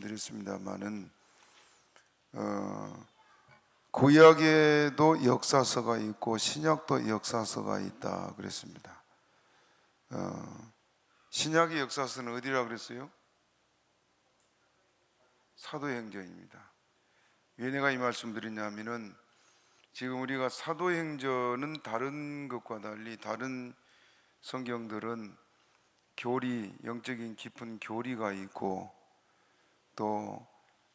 드렸습니다만은 구약에도 역사서가 있고 신약도 역사서가 있다 그랬습니다. 신약의 역사서는 어디라 그랬어요? 사도행전입니다. 왜 내가 이 말씀 드리냐면은 지금 우리가 사도행전은 다른 것과 달리 다른 성경들은 교리, 영적인 깊은 교리가 있고 또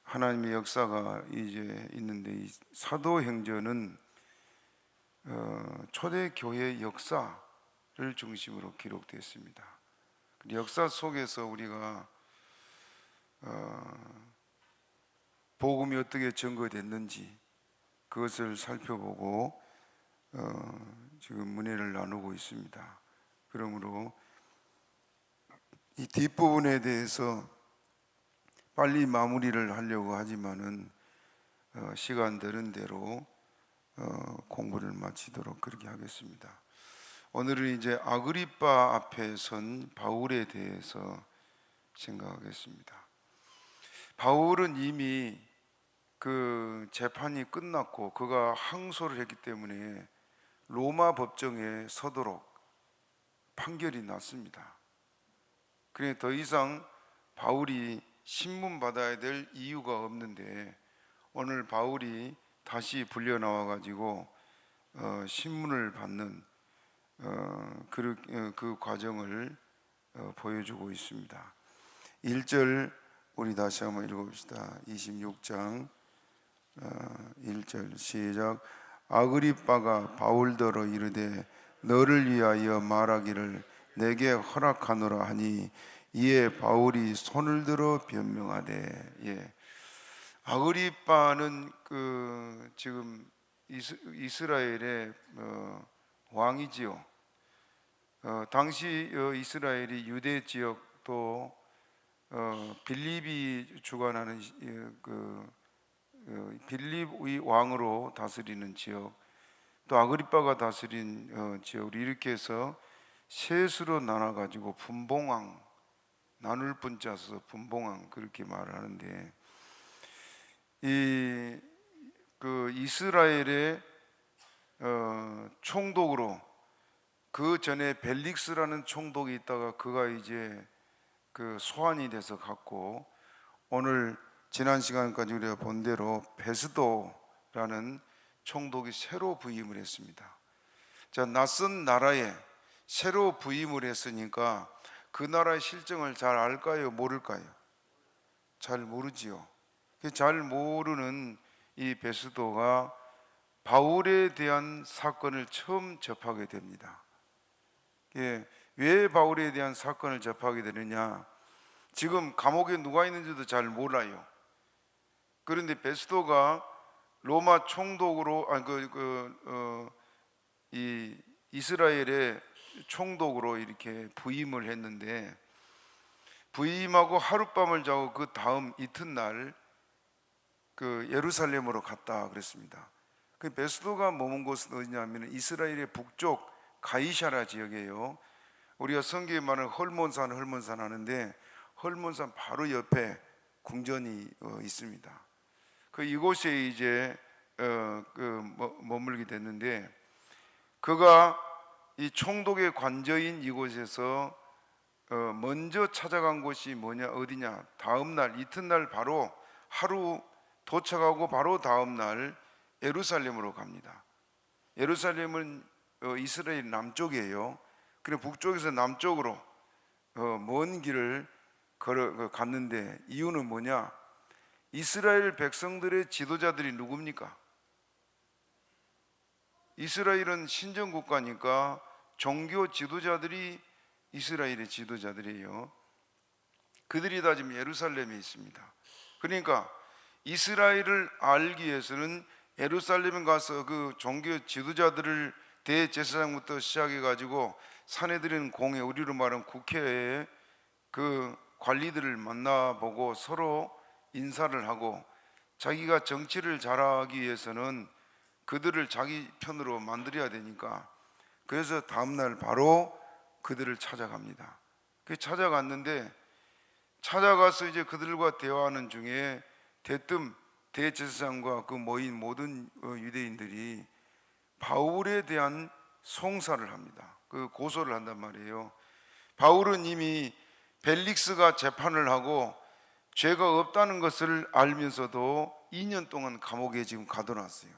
하나님의 역사가 이제 있는데, 이 사도행전은 초대교회 역사를 중심으로 기록되어 있습니다. 역사 속에서 우리가 복음이 어떻게 증거됐는지 그것을 살펴보고 지금 문의를 나누고 있습니다. 그러므로 이 뒷부분에 대해서 빨리 마무리를 하려고 하지만은 시간 되는 대로 공부를 마치도록 그렇게 하겠습니다. 오늘은 이제 아그리빠 앞에 선 바울에 대해서 생각하겠습니다. 바울은 이미 그 재판이 끝났고 그가 항소를 했기 때문에 로마 법정에 서도록 판결이 났습니다. 그래 더 이상 바울이 신문 받아야 될 이유가 없는데, 오늘 바울이 다시 불려 나와 가지고 신문을 받는 그 과정을 보여주고 있습니다. 1절 우리 다시 한번 읽어봅시다. 26장 1절 시작. 아그리빠가 바울더러 이르되 너를 위하여 말하기를 내게 허락하노라 하니 이에 바울이 손을 들어 변명하되. 아그리빠는 지금 이스라엘의 왕이지요. 당시 이스라엘이 유대 지역 또 빌립이 주관하는 빌립의 왕으로 다스리는 지역, 또 아그리빠가 다스린 지역을 이렇게 해서 셋으로 나눠 가지고 분봉왕, 나눌 분자 써서 분봉왕 그렇게 말을 하는데, 이스라엘의 총독으로 그 전에 벨릭스라는 총독이 있다가 그가 이제 소환이 돼서 갔고, 오늘 지난 시간까지 우리가 본 대로 베스도라는 총독이 새로 부임을 했습니다. 자, 낯선 나라에 새로 부임을 했으니까 그 나라의 실정을 잘 알까요? 모를까요? 잘 모르지요. 잘 모르는 이 베스도가 바울에 대한 사건을 처음 접하게 됩니다. 왜 바울에 대한 사건을 접하게 되느냐? 지금 감옥에 누가 있는지도 잘 몰라요. 그런데 베스도가 로마 총독으로 이 이스라엘의 총독으로 이렇게 부임을 했는데, 부임하고 하룻밤을 자고 그 다음 이튿날 예루살렘으로 갔다 그랬습니다. 베스도가 머문 곳은 어디냐면 이스라엘의 북쪽 가이샤라 지역이에요. 우리가 성경에 말하는 헐몬산 하는데, 헐몬산 바로 옆에 궁전이 있습니다. 이곳에 이제 머물게 됐는데, 그가 이 총독의 관저인 이곳에서 먼저 찾아간 곳이 어디냐? 다음 날 이튿날 바로 하루 도착하고 바로 다음 날 예루살렘으로 갑니다. 예루살렘은 이스라엘 남쪽이에요. 그래 북쪽에서 남쪽으로 먼 길을 갔는데, 이유는 뭐냐? 이스라엘 백성들의 지도자들이 누굽니까? 이스라엘은 신정국가니까 종교 지도자들이 이스라엘의 지도자들이에요. 그들이 다 지금 예루살렘에 있습니다. 그러니까 이스라엘을 알기 위해서는 예루살렘에 가서 그 종교 지도자들을 대제사장부터 시작해 가지고 사내들인 공회, 우리로 말하면 국회에 그 관리들을 만나보고 서로 인사를 하고, 자기가 정치를 잘하기 위해서는 그들을 자기 편으로 만들어야 되니까, 그래서 다음날 바로 그들을 찾아갑니다. 찾아갔는데 찾아가서 이제 그들과 대화하는 중에 대뜸 대제사장과 그 모인 모든 유대인들이 바울에 대한 송사를 합니다. 그 고소를 한단 말이에요. 바울은 이미 벨릭스가 재판을 하고 죄가 없다는 것을 알면서도 2년 동안 감옥에 지금 가둬놨어요.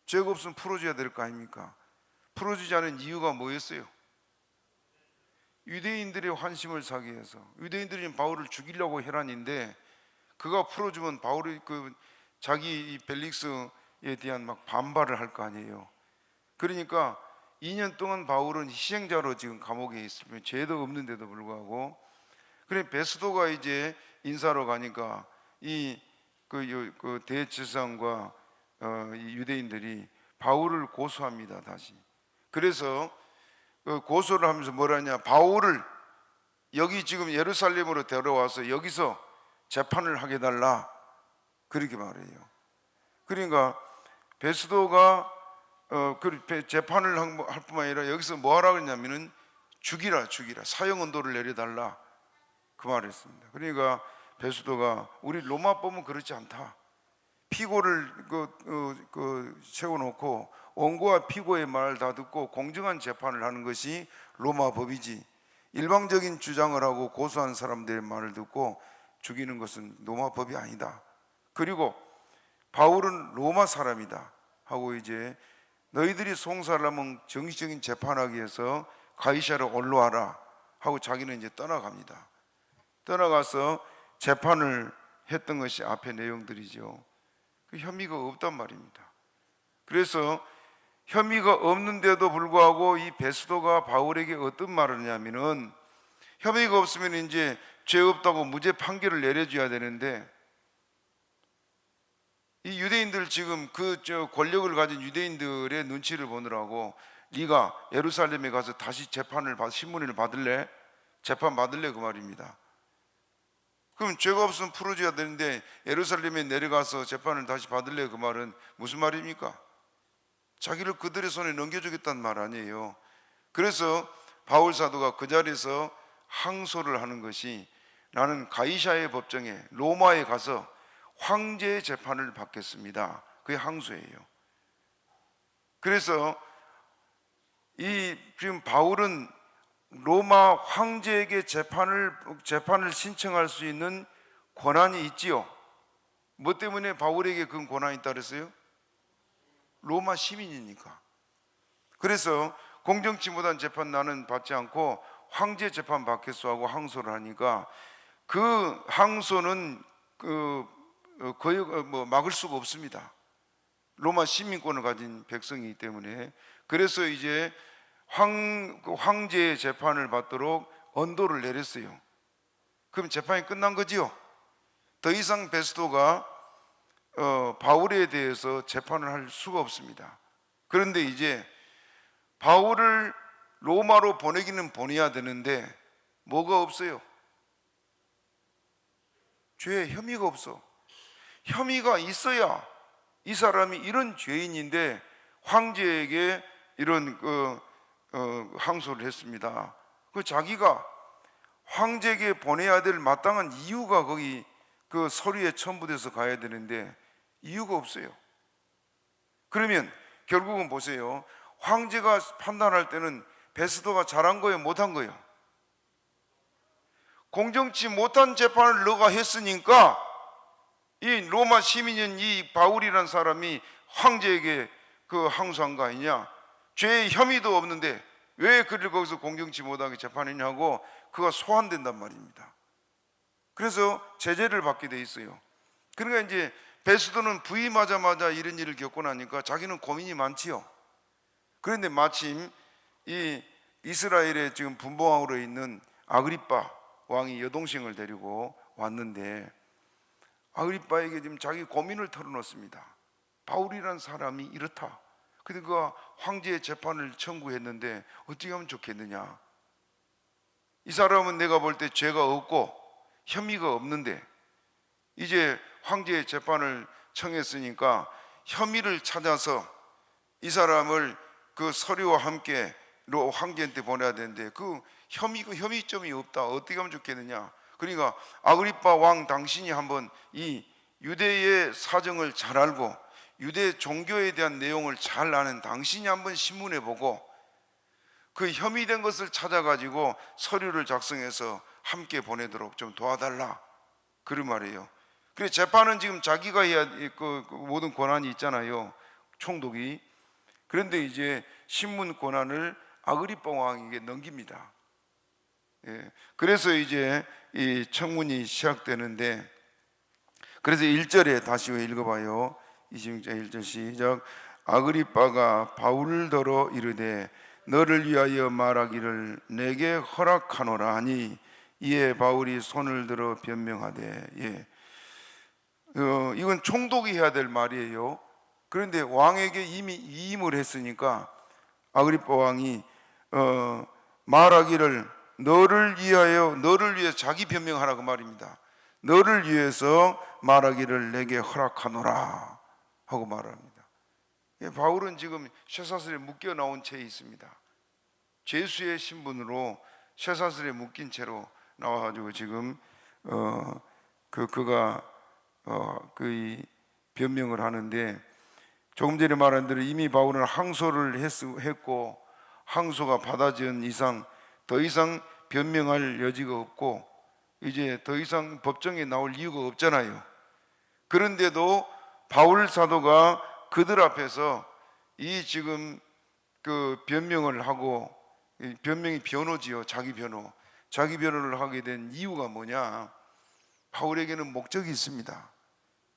죄가 없으면 풀어줘야 될 거 아닙니까? 풀어주지 않은 이유가 뭐였어요? 유대인들의 환심을 사기 위해서. 유대인들이 바울을 죽이려고 혈안인데 그가 풀어주면 바울이 자기 이 벨릭스에 대한 막 반발을 할 거 아니에요. 그러니까 2년 동안 바울은 희생자로 지금 감옥에 있으면 죄도 없는데도 불구하고, 그래 베스도가 이제 인사로 가니까 그 대제사장과 이 유대인들이 바울을 고소합니다. 다시. 그래서 그 고소를 하면서 뭐라냐, 바울을 여기 지금 예루살렘으로 데려와서 여기서 재판을 하게 달라, 그렇게 말해요. 그러니까 베스도가 그 재판을 할 뿐만 아니라 여기서 뭐 하라고 했냐면은 죽이라, 사형 언도를 내려달라, 그 말을 했습니다. 그러니까 베스도가 우리 로마법은 그렇지 않다. 피고를 세워놓고 원고와 피고의 말을 다 듣고 공정한 재판을 하는 것이 로마 법이지, 일방적인 주장을 하고 고소한 사람들의 말을 듣고 죽이는 것은 로마 법이 아니다. 그리고 바울은 로마 사람이다 하고 이제 너희들이 송사를 하면 정식적인 재판하기 위해서 가이사랴로 올라와라 하고 자기는 이제 떠나갑니다. 떠나가서 재판을 했던 것이 앞의 내용들이죠. 그 혐의가 없단 말입니다. 그래서 혐의가 없는데도 불구하고 이 베스도가 바울에게 어떤 말을 하냐면은, 혐의가 없으면 이제 죄 없다고 무죄 판결을 내려줘야 되는데, 이 유대인들 지금 권력을 가진 유대인들의 눈치를 보느라고 네가 예루살렘에 가서 다시 신문을 받을래? 재판 받을래? 그 말입니다. 그럼 죄가 없으면 풀어줘야 되는데 예루살렘에 내려가서 재판을 다시 받을래? 그 말은 무슨 말입니까? 자기를 그들의 손에 넘겨주겠다는 말 아니에요. 그래서 바울 사도가 그 자리에서 항소를 하는 것이, 나는 가이사의 법정에 로마에 가서 황제의 재판을 받겠습니다. 그게 항소예요. 그래서 지금 바울은 로마 황제에게 재판을 신청할 수 있는 권한이 있지요. 뭐 때문에 바울에게 그 권한이 있다 그랬어요? 로마 시민이니까. 그래서 공정치 못한 재판 나는 받지 않고 황제 재판 받겠소 하고 항소를 하니까, 그 항소는 거의 막을 수가 없습니다. 로마 시민권을 가진 백성이기 때문에. 그래서 이제 황제의 재판을 받도록 언도를 내렸어요. 그럼 재판이 끝난 거지요. 더 이상 베스도가 바울에 대해서 재판을 할 수가 없습니다. 그런데 이제 바울을 로마로 보내기는 보내야 되는데 뭐가 없어요? 죄에 혐의가 없어. 혐의가 있어야 이 사람이 이런 죄인인데 황제에게 이런 항소를 했습니다. 자기가 황제에게 보내야 될 마땅한 이유가 거기 그 서류에 첨부돼서 가야 되는데 이유가 없어요. 그러면 결국은 보세요. 황제가 판단할 때는 베스도가 잘한 거예요, 못한 거예요? 공정치 못한 재판을 너가 했으니까 이 로마 시민인 이 바울이라는 사람이 황제에게 항소한 거 아니냐? 죄의 혐의도 없는데 왜 그를 거기서 공정치 못하게 재판했냐고 그가 소환된단 말입니다. 그래서 제재를 받게 돼 있어요. 그러니까 이제 베스도는 부임하자마자 이런 일을 겪고 나니까 자기는 고민이 많지요. 그런데 마침 이 이스라엘에 지금 분봉왕으로 있는 아그리빠 왕이 여동생을 데리고 왔는데, 아그리빠에게 지금 자기 고민을 털어놓습니다. 바울이라는 사람이 이렇다. 근데 그가 황제의 재판을 청구했는데 어떻게 하면 좋겠느냐? 이 사람은 내가 볼 때 죄가 없고 혐의가 없는데 이제 황제의 재판을 청했으니까 혐의를 찾아서 이 사람을 그 서류와 함께 황제한테 보내야 되는데 그 혐의점이 없다. 어떻게 하면 좋겠느냐? 그러니까 아그리빠 왕 당신이 한번 이 유대의 사정을 잘 알고 유대 종교에 대한 내용을 잘 아는 당신이 한번 신문에 보고 그 혐의된 것을 찾아가지고 서류를 작성해서 함께 보내도록 좀 도와달라, 그런 말이에요. 그래, 재판은 지금 자기가 해야 그 모든 권한이 있잖아요, 총독이. 그런데 이제 신문 권한을 아그리빠 왕에게 넘깁니다. 예, 그래서 이제 이 청문이 시작되는데, 그래서 1절에 다시 읽어봐요. 26장 1절 시작. 아그리빠가 바울더러 이르되 너를 위하여 말하기를 내게 허락하노라 하니 이에 바울이 손을 들어 변명하되. 예, 이건 총독이 해야 될 말이에요. 그런데 왕에게 이미 이임을 했으니까 아그리빠 왕이 말하기를 너를 위해 자기 변명하라고 말입니다. 너를 위해서 말하기를 내게 허락하노라 하고 말합니다. 바울은 지금 쇠사슬에 묶여 나온 채 있습니다. 죄수의 신분으로 쇠사슬에 묶인 채로 나와가지고 지금 그가 그 변명을 하는데, 조금 전에 말한 대로 이미 바울은 항소를 했고 항소가 받아진 이상 더 이상 변명할 여지가 없고 이제 더 이상 법정에 나올 이유가 없잖아요. 그런데도 바울 사도가 그들 앞에서 이 지금 그 변명을 하고, 변명이 변호지요. 자기 변호를 하게 된 이유가 뭐냐? 바울에게는 목적이 있습니다.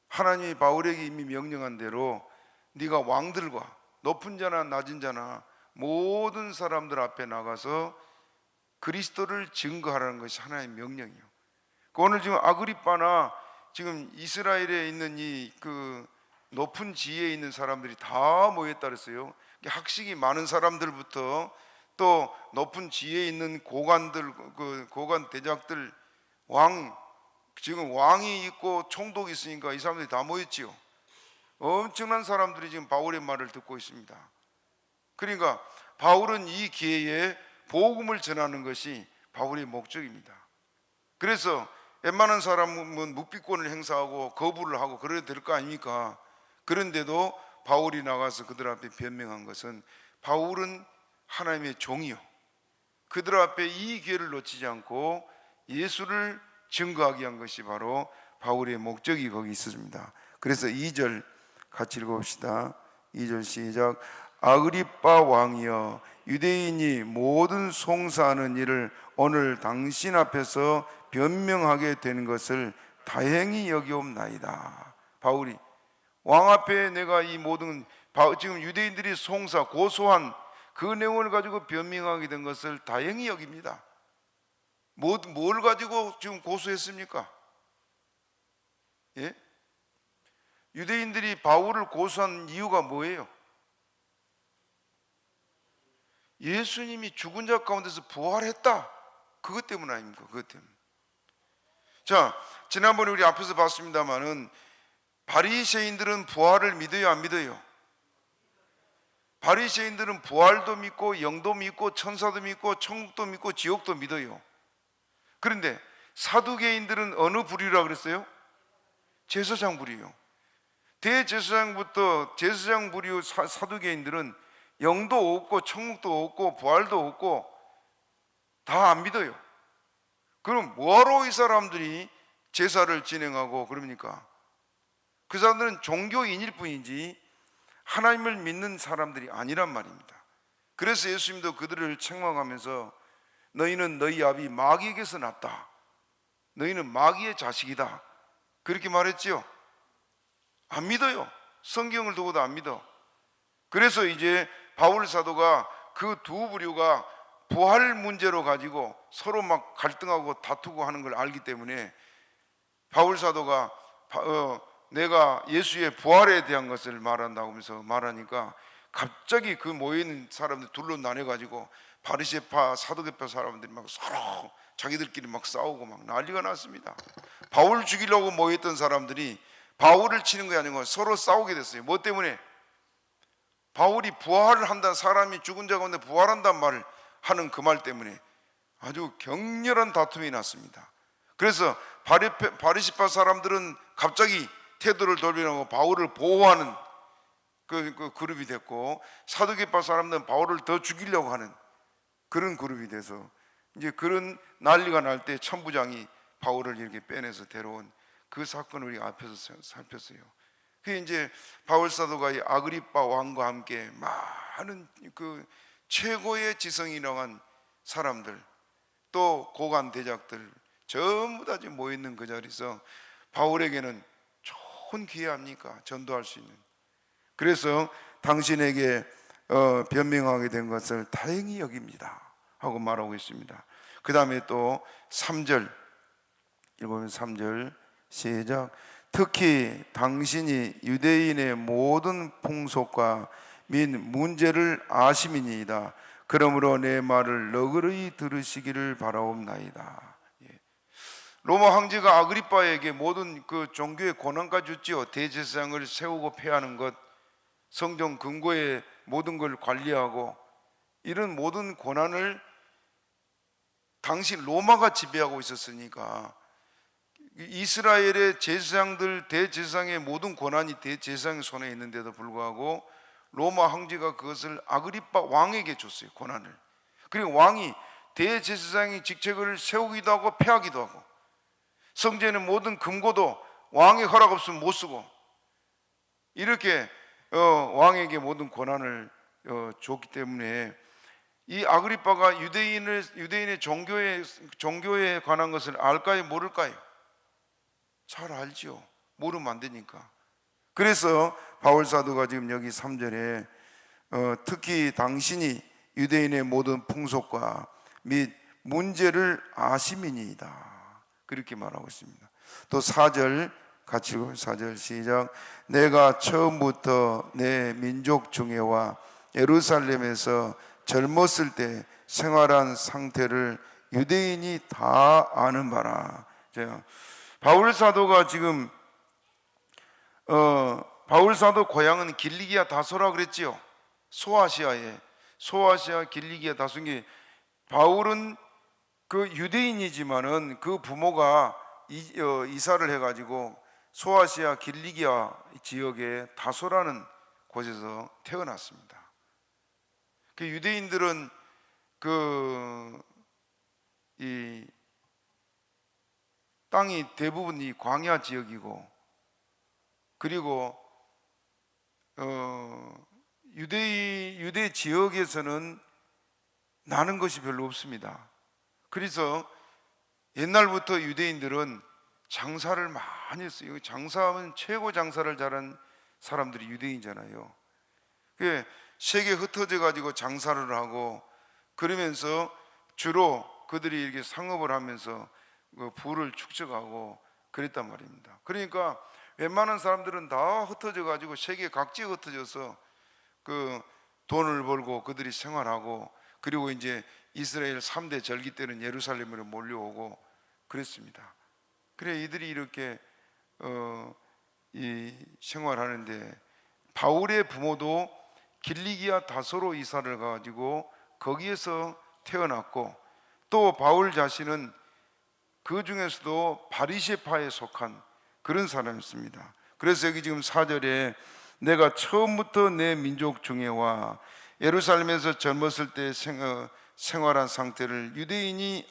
하나님이 바울에게 이미 명령한 대로 네가 왕들과 높은 자나 낮은 자나 모든 사람들 앞에 나가서 그리스도를 증거하라는 것이 하나님의 명령이에요. 오늘 지금 아그리빠나 지금 이스라엘에 있는 이 그 높은 지위에 있는 사람들이 다 모였다 그랬어요. 학식이 많은 사람들부터 또 높은 지위에 있는 고관들, 그 고관 대작들, 지금 왕이 있고 총독이 있으니까 이 사람들이 다 모였지요. 엄청난 사람들이 지금 바울의 말을 듣고 있습니다. 그러니까 바울은 이 기회에 복음을 전하는 것이 바울의 목적입니다. 그래서 웬만한 사람은 묵비권을 행사하고 거부를 하고 그래도 될 거 아닙니까? 그런데도 바울이 나가서 그들 앞에 변명한 것은 바울은 하나님의 종이요, 그들 앞에 이 기회를 놓치지 않고 예수를 증거하기 위한 것이 바로 바울의 목적이 거기 있습니다. 그래서 2절 같이 읽어봅시다. 2절 시작. 아그리빠 왕이여, 유대인이 모든 송사하는 일을 오늘 당신 앞에서 변명하게 된 것을 다행히 여기옵나이다. 바울이 왕 앞에 내가 이 모든 지금 유대인들이 고소한 그 내용을 가지고 변명하게 된 것을 다행히 여깁니다. 뭘 가지고 지금 고소했습니까? 예? 유대인들이 바울을 고소한 이유가 뭐예요? 예수님이 죽은 자 가운데서 부활했다, 그것 때문 아닙니까? 그것 때문에. 자, 지난번에 우리 앞에서 봤습니다마는 바리새인들은 부활을 믿어요, 안 믿어요? 바리새인들은 부활도 믿고 영도 믿고 천사도 믿고 천국도 믿고 지옥도 믿어요. 그런데 사두개인들은 어느 부류라 그랬어요? 제사장 부류요. 대제사장부터 제사장 부류 사두개인들은 영도 없고 천국도 없고 부활도 없고 다 안 믿어요. 그럼 뭐하러 이 사람들이 제사를 진행하고 그럽니까? 그 사람들은 종교인일 뿐이지 하나님을 믿는 사람들이 아니란 말입니다. 그래서 예수님도 그들을 책망하면서 너희는 너희 아비 마귀에게서 났다, 너희는 마귀의 자식이다, 그렇게 말했지요. 안 믿어요. 성경을 두고도 안 믿어. 그래서 이제 바울 사도가 그 두 부류가 부활 문제로 가지고 서로 막 갈등하고 다투고 하는 걸 알기 때문에 바울 사도가 내가 예수의 부활에 대한 것을 말한다고 하면서 말하니까 갑자기 그 모여있는 사람들 둘로 나뉘어가지고 바리새파 사두개파 사람들이 막 서로 자기들끼리 막 싸우고 막 난리가 났습니다. 바울 죽이려고 모였던 사람들이 바울을 치는 게 아니고 서로 싸우게 됐어요. 뭐 때문에? 바울이 부활을 한다, 사람이 죽은 자 가운데 부활한단 말을 하는 그 말 때문에 아주 격렬한 다툼이 났습니다. 그래서 바리새파 사람들은 갑자기 태도를 돌변하고 바울을 보호하는 그 그룹이 됐고, 사두개파 사람들은 바울을 더 죽이려고 하는 그런 그룹이 돼서 이제 그런 난리가 날 때 천부장이 바울을 이렇게 빼내서 데려온 그 사건을 우리가 앞에서 살폈어요. 그게 이제 바울 사도가 이 아그리빠 왕과 함께 많은 그 최고의 지성이라한 사람들, 또 고관 대작들 전부 다 지금 모여 있는 그 자리에서 바울에게는 좋은 기회 아닙니까? 전도할 수 있는. 그래서 당신에게 변명하게 된 것을 다행히 여깁니다 하고 말하고 있습니다. 그 다음에 또 3절 읽으면 3절 시작. 특히 당신이 유대인의 모든 풍속과 및 문제를 아심이니이다. 그러므로 내 말을 너그러이 들으시기를 바라옵나이다. 로마 황제가 아그리빠에게 모든 그 종교의 권한까지 줬지요. 대제사장을 세우고 폐하는 것, 성전 근고의 모든 걸 관리하고, 이런 모든 권한을 당시 로마가 지배하고 있었으니까 이스라엘의 제사장들, 대제사장의 모든 권한이 대제사장의 손에 있는데도 불구하고 로마 황제가 그것을 아그리빠 왕에게 줬어요, 권한을. 그리고 왕이 대제사장의 직책을 세우기도 하고 폐하기도 하고, 성전의 모든 금고도 왕의 허락 없으면 못 쓰고, 이렇게 왕에게 모든 권한을 줬기 때문에 이 아그리빠가 유대인의 종교에 관한 것을 알까요, 모를까요? 잘 알지요. 모르면 안 되니까. 그래서 바울 사도가 지금 여기 3절에 특히 당신이 유대인의 모든 풍속과 및 문제를 아심이니이다, 그렇게 말하고 있습니다. 또 4절 같이 읽어요. 4절 시작. 내가 처음부터 내 민족 중에와 예루살렘에서 젊었을 때 생활한 상태를 유대인이 다 아는 바라. 바울 사도가 지금 바울 사도 고향은 길리기아 다소라 그랬지요. 소아시아 길리기아 다소인. 바울은 그 유대인이지만은 그 부모가 이사를 해가지고 소아시아 길리기아 지역의 다소라는 곳에서 태어났습니다. 그 유대인들은 이 땅이 대부분 이 광야 지역이고, 그리고 유대 지역에서는 나는 것이 별로 없습니다. 그래서 옛날부터 유대인들은 장사를 많이 했어요. 장사하면 최고 장사를 잘한 사람들이 유대인이잖아요. 세계에 흩어져 가지고 장사를 하고, 그러면서 주로 그들이 이렇게 상업을 하면서 부를 축적하고 그랬단 말입니다. 그러니까 웬만한 사람들은 다 흩어져 가지고 세계 각지에 흩어져서 그 돈을 벌고 그들이 생활하고, 그리고 이제 이스라엘 3대 절기 때는 예루살렘으로 몰려오고 그랬습니다. 그래 이들이 이렇게 이 생활하는데, 바울의 부모도 길리기아 다소로 이사를 가지고 거기에서 태어났고, 또 바울 자신은 그 중에서도 바리새파에 속한 그런 사람이었습니다. 그래서 여기 지금 4절에 내가 처음부터 내 민족 중에와 예루살렘에서 젊었을 때 생활한 상태를 유대인이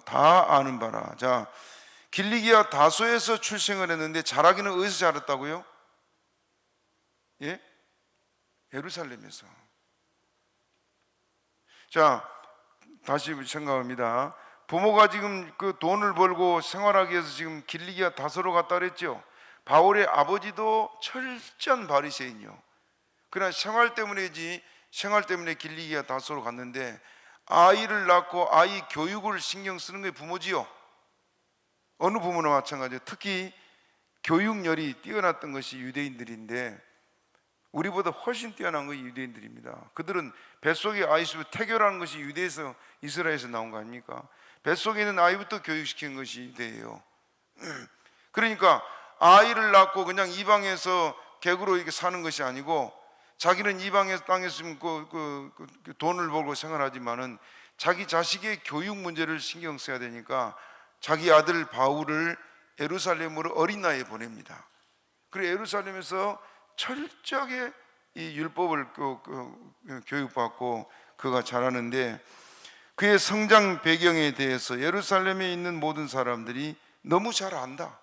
다 아는 바라. 자, 길리기아 다소에서 출생을 했는데 자라기는 어디서 자랐다고요? 예? 예루살렘에서. 자, 다시 생각합니다. 부모가 지금 그 돈을 벌고 생활하기 위해서 지금 길리기아 다소로 갔다 그랬죠. 바울의 아버지도 철저한 바리새인이요. 그러나 생활 때문에 길리기아 다소로 갔는데, 아이를 낳고 아이 교육을 신경 쓰는 게 부모지요. 어느 부모나 마찬가지예요. 특히 교육열이 뛰어났던 것이 유대인들인데, 우리보다 훨씬 뛰어난 것이 유대인들입니다. 그들은 뱃속에 아이 수부 태교라는 것이 유대에서 이스라엘에서 나온 거 아닙니까? 뱃속에 있는 아이부터 교육시키는 것이 유대예요. 그러니까 아이를 낳고 그냥 이방에서 객으로 이렇게 사는 것이 아니고, 자기는 이방에서 땅에서 돈을 벌고 생활하지만은 자기 자식의 교육 문제를 신경 써야 되니까 자기 아들 바울을 예루살렘으로 어린 나이에 보냅니다. 그리고 예루살렘에서 철저하게 이 율법을 교육받고 그가 자라는데, 그의 성장 배경에 대해서 예루살렘에 있는 모든 사람들이 너무 잘 안다.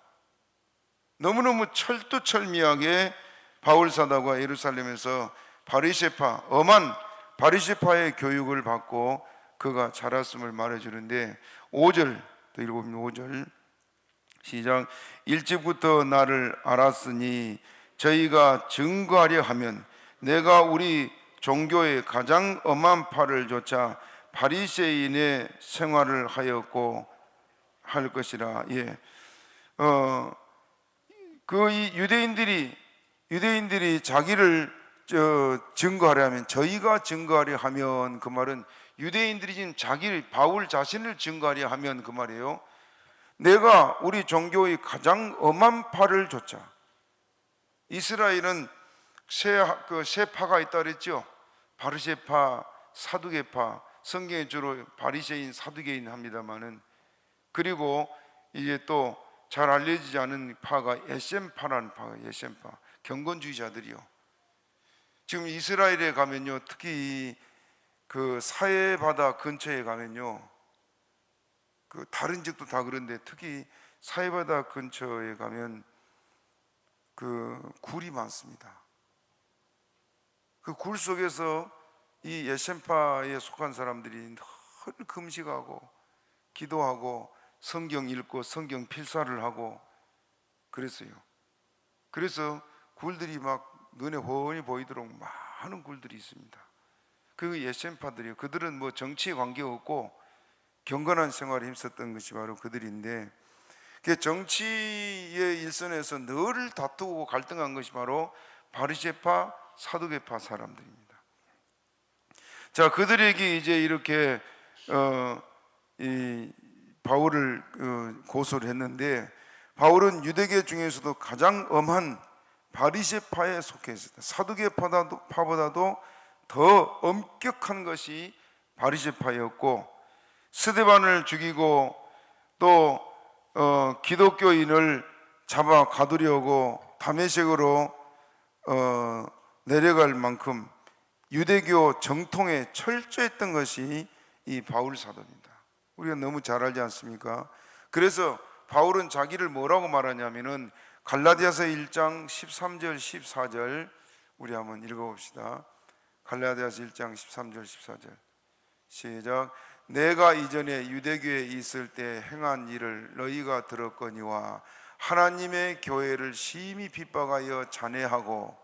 너무너무 철두철미하게 바울 사도가 예루살렘에서 바리새파, 엄한 바리새파의 교육을 받고 그가 자랐음을 말해주는데, 5절 또 읽어보면 5절 시작. 일찍부터 나를 알았으니 저희가 증거하려 하면 내가 우리 종교의 가장 엄한 팔을 조차 바리새인의 생활을 하였고 할 것이라. 예. 이 유대인들이 자기를 증거하려 하면, 저희가 증거하려 하면, 그 말은 유대인들이 지금 바울 자신을 증거하려 하면 그 말이에요. 내가 우리 종교의 가장 엄한 파를 조차. 이스라엘은 세 파가 있다 그랬죠. 바리새파, 사두개파, 성경에 주로 바리새인, 사두개인 합니다만은, 그리고 이제 또 잘 알려지지 않은 파가 에셈파라는 파가, 에셈파, 경건주의자들이요. 지금 이스라엘에 가면요, 특히 그 사해 바다 근처에 가면요, 그 다른 지역도 다 그런데 특히 사해 바다 근처에 가면 그 굴이 많습니다. 그 굴 속에서 이 에셈파에 속한 사람들이 늘 금식하고 기도하고 성경 읽고 성경 필사를 하고 그랬어요. 그래서 굴들이 막 눈에 훤히 보이도록 많은 굴들이 있습니다. 그 에셈파들이요, 그들은 뭐 정치에 관계없고 경건한 생활에 힘썼던 것이 바로 그들인데, 그 정치의 일선에서 늘 다투고 갈등한 것이 바로 바리새파, 사두개파 사람들입니다. 자, 그들에게 이제 이렇게 이 바울을 고소를 했는데, 바울은 유대계 중에서도 가장 엄한 바리새파에 속해 있었다. 사두개파보다도 더 엄격한 것이 바리새파였고, 스데반을 죽이고 또 기독교인을 잡아 가두려고 다메섹으로 내려갈 만큼 유대교 정통에 철저했던 것이 이 바울 사도입니다. 우리가 너무 잘 알지 않습니까? 그래서 바울은 자기를 뭐라고 말하냐면은 갈라디아서 1장 13절 14절 우리 한번 읽어봅시다. 갈라디아서 1장 13절 14절 시작. 내가 이전에 유대교에 있을 때 행한 일을 너희가 들었거니와 하나님의 교회를 심히 핍박하여 잔해하고,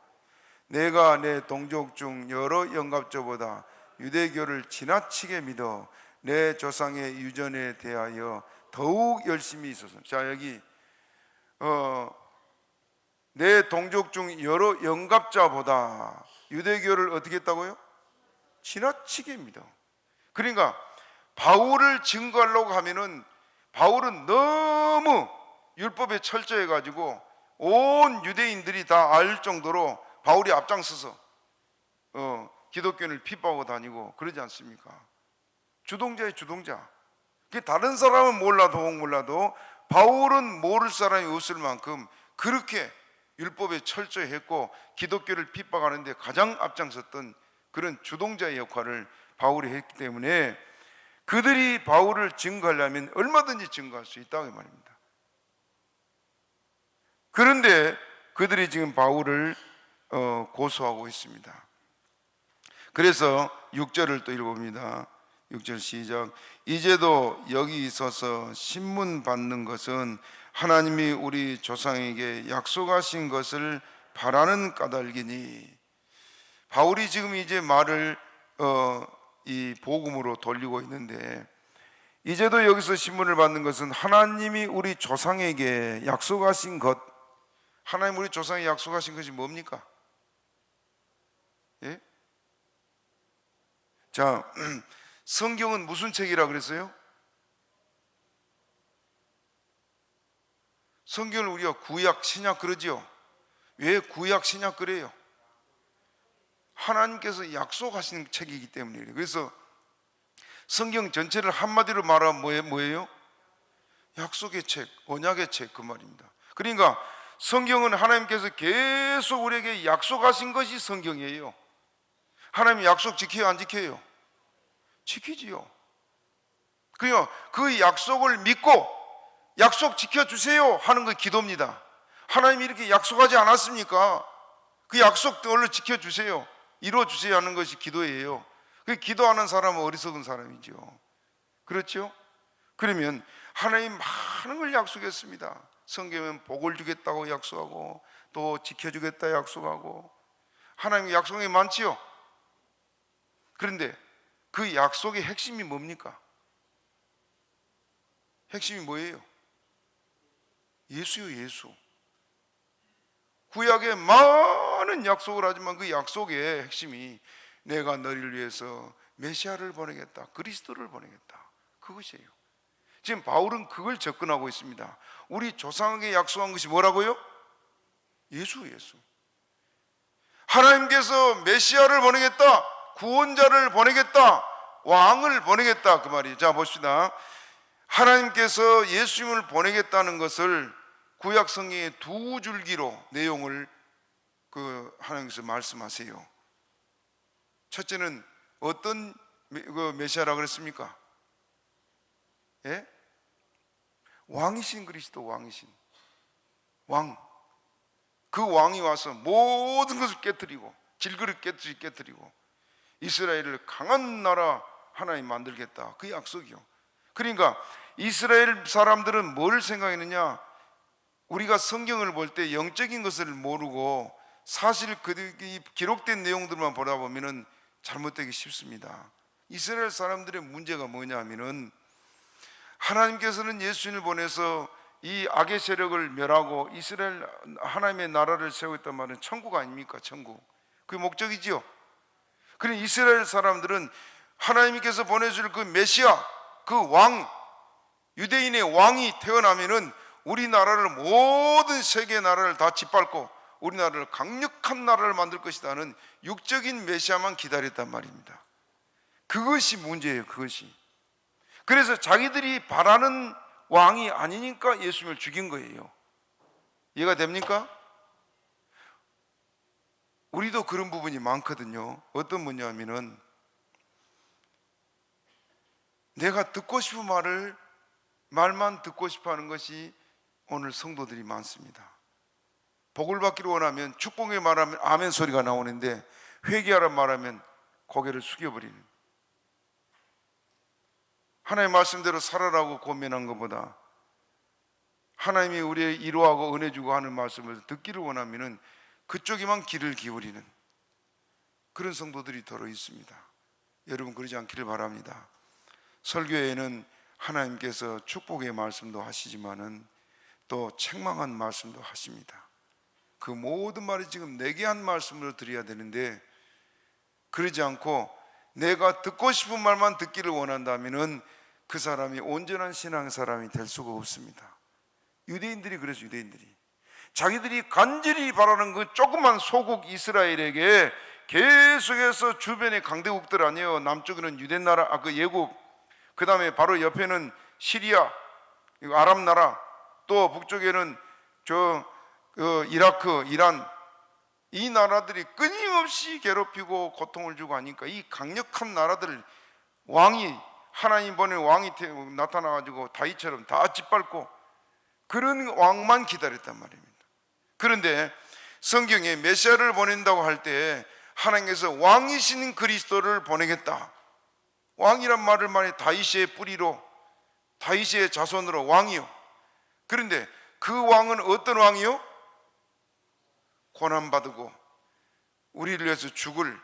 내가 내 동족 중 여러 영갑조보다 유대교를 지나치게 믿어 내 조상의 유전에 대하여 더욱 열심히 있어서. 자, 여기 내 동족 중 여러 영갑자보다 유대교를 어떻게 했다고요? 지나치게 믿어. 그러니까 바울을 증거하려고 하면은 바울은 너무 율법에 철저해 가지고 온 유대인들이 다 알 정도로 바울이 앞장서서 기독교인을 핍박하고 다니고 그러지 않습니까? 주동자의 주동자. 다른 사람은 몰라도 바울은 모를 사람이 없을 만큼 그렇게 율법에 철저했고 기독교를 핍박하는데 가장 앞장섰던 그런 주동자의 역할을 바울이 했기 때문에 그들이 바울을 증거하려면 얼마든지 증거할 수 있다고 말입니다. 그런데 그들이 지금 바울을 고소하고 있습니다. 그래서 6절을 또 읽어봅니다. 6절 시작. 이제도 여기 있어서 신문 받는 것은 하나님이 우리 조상에게 약속하신 것을 바라는 까닭이니. 바울이 지금 이제 말을 이 복음으로 돌리고 있는데, 이제도 여기서 신문을 받는 것은 하나님이 우리 조상에게 약속하신 것. 하나님 우리 조상에 약속하신 것이 뭡니까? 예? 자, 성경은 무슨 책이라 그랬어요? 성경을 우리가 구약, 신약 그러지요. 왜 구약, 신약 그래요? 하나님께서 약속하신 책이기 때문이에요. 그래서 성경 전체를 한마디로 말하면 뭐예요? 약속의 책, 언약의 책, 그 말입니다. 그러니까 성경은 하나님께서 계속 우리에게 약속하신 것이 성경이에요. 하나님 약속 지켜요, 안 지켜요? 지키지요. 그냥 그 약속을 믿고 약속 지켜주세요 하는 게 기도입니다. 하나님이 이렇게 약속하지 않았습니까? 그 약속도 얼른 지켜주세요, 이루어주세요 하는 것이 기도예요. 그 기도하는 사람은 어리석은 사람이죠. 그렇죠? 그러면 하나님 많은 걸 약속했습니다. 성경은 복을 주겠다고 약속하고 또 지켜주겠다 약속하고 하나님의 약속이 많지요. 그런데 그 약속의 핵심이 뭡니까? 핵심이 뭐예요? 예수요, 예수. 구약에 많은 약속을 하지만 그 약속의 핵심이 내가 너희를 위해서 메시아를 보내겠다, 그리스도를 보내겠다, 그것이에요. 지금 바울은 그걸 접근하고 있습니다. 우리 조상에게 약속한 것이 뭐라고요? 예수, 예수. 하나님께서 메시아를 보내겠다, 구원자를 보내겠다, 왕을 보내겠다, 그 말이에요. 자, 봅시다. 하나님께서 예수님을 보내겠다는 것을 구약 성경의 두 줄기로 내용을 하나님께서 말씀하세요. 첫째는 어떤 메시아라 그랬습니까? 예? 왕이신 그리스도, 왕이신 왕. 그 왕이 와서 모든 것을 깨뜨리고 질그릇 깨뜨리고 이스라엘을 강한 나라 하나님 만들겠다, 그 약속이요. 그러니까 이스라엘 사람들은 뭘 생각했느냐? 우리가 성경을 볼 때 영적인 것을 모르고 사실 그 기록된 내용들만 보다 보면은 잘못되기 쉽습니다. 이스라엘 사람들의 문제가 뭐냐 하면은 하나님께서는 예수님을 보내서 이 악의 세력을 멸하고 이스라엘 하나님의 나라를 세우겠단 말은 천국 아닙니까? 천국. 그게 목적이지요. 그런데 이스라엘 사람들은 하나님께서 보내줄 그 메시아, 그 왕, 유대인의 왕이 태어나면은 우리나라를, 모든 세계 나라를 다 짓밟고 우리나라를 강력한 나라를 만들 것이라는 육적인 메시아만 기다렸단 말입니다. 그것이 문제예요, 그것이. 그래서 자기들이 바라는 왕이 아니니까 예수님을 죽인 거예요. 이해가 됩니까? 우리도 그런 부분이 많거든요. 어떤 뭐냐면은 내가 듣고 싶은 말만 듣고 싶어 하는 것이 오늘 성도들이 많습니다. 복을 받기를 원하면 축복에 말하면 아멘 소리가 나오는데 회개하라 말하면 고개를 숙여버리는, 하나님의 말씀대로 살아라고 권면한 것보다 하나님이 우리의 위로하고 은혜 주고 하는 말씀을 듣기를 원하면 그쪽에만 귀를 기울이는 그런 성도들이 더러 있습니다. 여러분 그러지 않기를 바랍니다. 설교에는 하나님께서 축복의 말씀도 하시지만은 또 책망한 말씀도 하십니다. 그 모든 말이 지금 내게 한 말씀으로 드려야 되는데 그러지 않고 내가 듣고 싶은 말만 듣기를 원한다면은 그 사람이 온전한 신앙의 사람이 될 수가 없습니다. 유대인들이 그래서 유대인들이 자기들이 간절히 바라는 그 조그만 소국 이스라엘에게 계속해서 주변의 강대국들 아니에요. 남쪽에는 유대 나라, 그 예국, 그 다음에 바로 옆에는 시리아, 아랍 나라, 또 북쪽에는 이라크, 이란, 이 나라들이 끊임없이 괴롭히고 고통을 주고 하니까 이 강력한 나라들 왕이, 하나님 보낸 왕이 나타나가지고 다윗처럼 다 짓밟고 그런 왕만 기다렸단 말입니다. 그런데 성경에 메시아를 보낸다고 할 때 하나님께서 왕이신 그리스도를 보내겠다, 왕이란 말을 많이 다윗의 뿌리로, 다윗의 자손으로 왕이요. 그런데 그 왕은 어떤 왕이요? 고난받고 우리를 위해서 죽을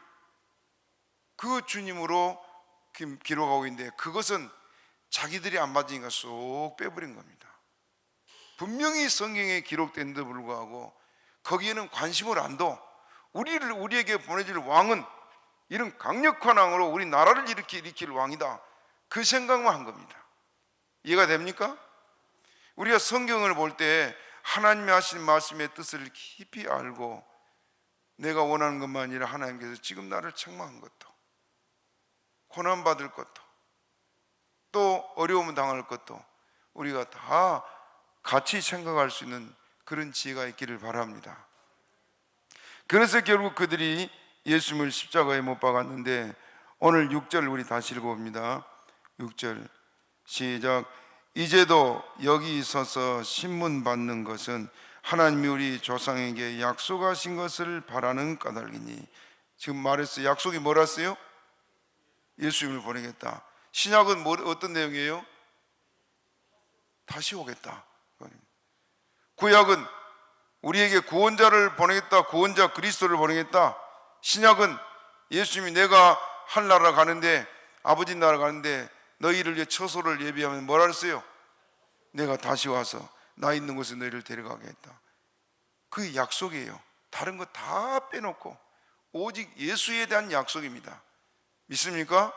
그 주님으로 기록하고 있는데 그것은 자기들이 안 맞으니까 쏙 빼버린 겁니다. 분명히 성경에 기록된데도 불구하고 거기에는 관심을 안 둬. 우리에게 보내줄 왕은 이런 강력한 왕으로 우리 나라를 일으킬 왕이다, 그 생각만 한 겁니다. 이해가 됩니까? 우리가 성경을 볼 때 하나님이 하신 말씀의 뜻을 깊이 알고 내가 원하는 것만 아니라 하나님께서 지금 나를 책망한 것도, 고난받을 것도, 또 어려움을 당할 것도 우리가 다 같이 생각할 수 있는 그런 지혜가 있기를 바랍니다. 그래서 결국 그들이 예수님을 십자가에 못 박았는데, 오늘 6절 우리 다시 읽어봅니다. 6절 시작. 이제도 여기 서서 신문 받는 것은 하나님이 우리 조상에게 약속하신 것을 바라는 까닭이니. 지금 말했어요. 약속이 뭐랬어요? 예수님을 보내겠다. 신약은 어떤 내용이에요? 다시 오겠다. 구약은 우리에게 구원자를 보내겠다, 구원자 그리스도를 보내겠다. 신약은 예수님이 내가 하늘나라 가는데, 아버지 나라 가는데 너희를 위해 처소를 예비하면 뭐라 그랬어요? 내가 다시 와서 나 있는 곳에 너희를 데려가겠다. 그 약속이에요. 다른 거 다 빼놓고 오직 예수에 대한 약속입니다. 믿습니까?